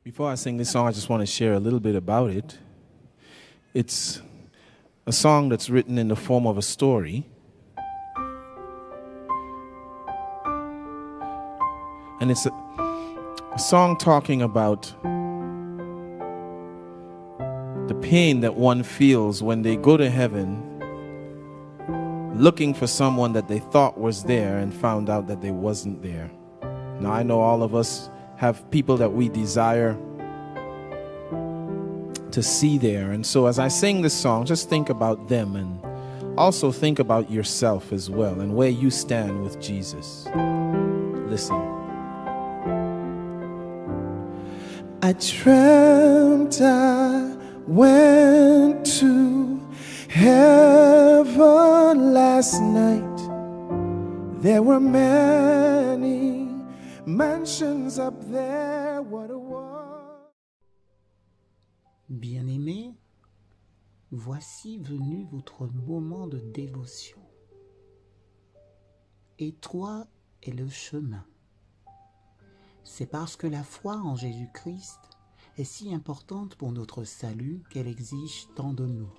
Before I sing this song, I just want to share a little bit about it. It's a song that's written in the form of a story. And it's a song talking about the pain that one feels when they go to heaven looking for someone that they thought was there and found out that they wasn't there. Now, I know all of us have people that we desire to see there. And so as I sing this song, just think about them and also think about yourself as well and where you stand with Jesus. Listen. I dreamt I went to heaven last night. There were many mansions up there. What a world. Bien-aimés, voici venu votre moment de dévotion. Étroit est le chemin. C'est parce que la foi en Jésus-Christ est si importante pour notre salut qu'elle exige tant de nous,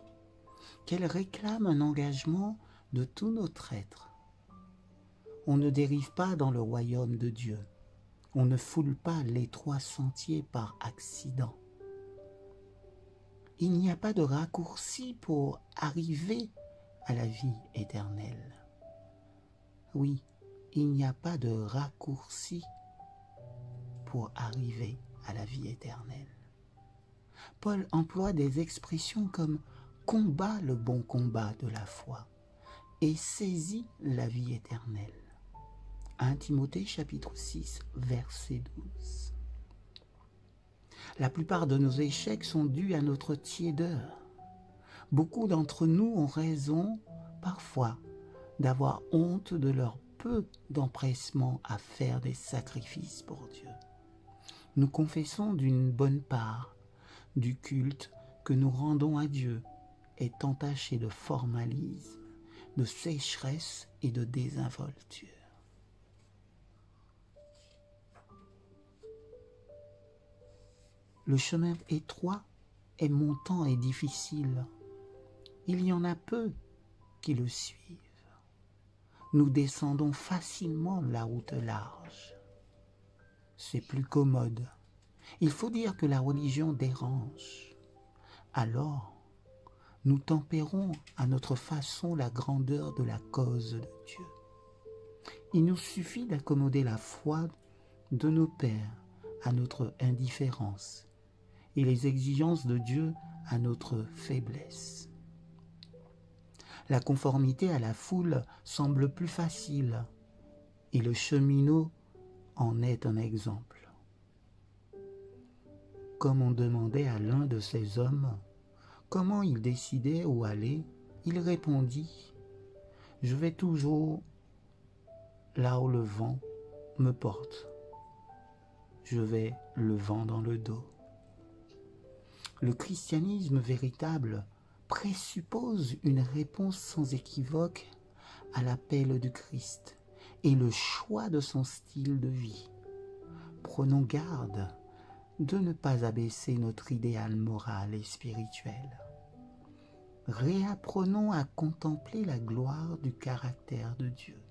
qu'elle réclame un engagement de tout notre être. On ne dérive pas dans le royaume de Dieu. On ne foule pas l'étroit sentier par accident. Il n'y a pas de raccourci pour arriver à la vie éternelle. Oui, il n'y a pas de raccourci pour arriver à la vie éternelle. Paul emploie des expressions comme « combat le bon combat de la foi » et « saisit la vie éternelle ». 1 Timothée chapitre 6, verset 12. La plupart de nos échecs sont dus à notre tiédeur. Beaucoup d'entre nous ont raison, parfois, d'avoir honte de leur peu d'empressement à faire des sacrifices pour Dieu. Nous confessons d'une bonne part du culte que nous rendons à Dieu est entaché de formalisme, de sécheresse et de désinvolture. Le chemin étroit est montant et difficile. Il y en a peu qui le suivent. Nous descendons facilement la route large. C'est plus commode. Il faut dire que la religion dérange. Alors, nous tempérons à notre façon la grandeur de la cause de Dieu. Il nous suffit d'accommoder la foi de nos pères à notre indifférence et les exigences de Dieu à notre faiblesse. La conformité à la foule semble plus facile et le cheminot en est un exemple. Comme on demandait à l'un de ces hommes comment il décidait où aller, il répondit « Je vais toujours là où le vent me porte. Je vais le vent dans le dos. » Le christianisme véritable présuppose une réponse sans équivoque à l'appel du Christ et le choix de son style de vie. Prenons garde de ne pas abaisser notre idéal moral et spirituel. Réapprenons à contempler la gloire du caractère de Dieu,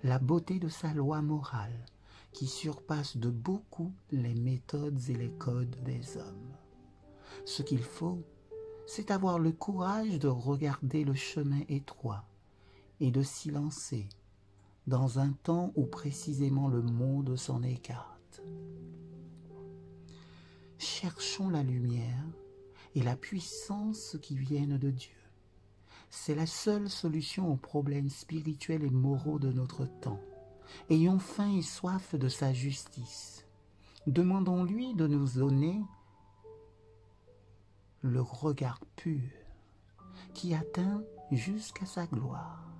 la beauté de sa loi morale qui surpasse de beaucoup les méthodes et les codes des hommes. Ce qu'il faut, c'est avoir le courage de regarder le chemin étroit et de s'y lancer dans un temps où précisément le monde s'en écarte. Cherchons la lumière et la puissance qui viennent de Dieu. C'est la seule solution aux problèmes spirituels et moraux de notre temps. Ayons faim et soif de sa justice. Demandons-lui de nous donner le regard pur qui atteint jusqu'à sa gloire,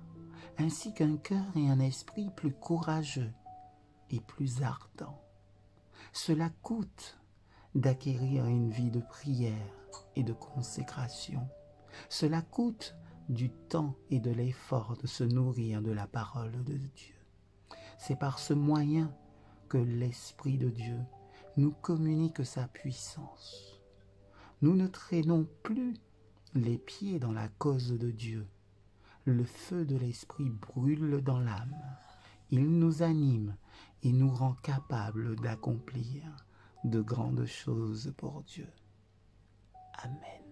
ainsi qu'un cœur et un esprit plus courageux et plus ardents. Cela coûte d'acquérir une vie de prière et de consécration. Cela coûte du temps et de l'effort de se nourrir de la parole de Dieu. C'est par ce moyen que l'Esprit de Dieu nous communique sa puissance. Nous ne traînons plus les pieds dans la cause de Dieu. Le feu de l'Esprit brûle dans l'âme. Il nous anime et nous rend capables d'accomplir de grandes choses pour Dieu. Amen.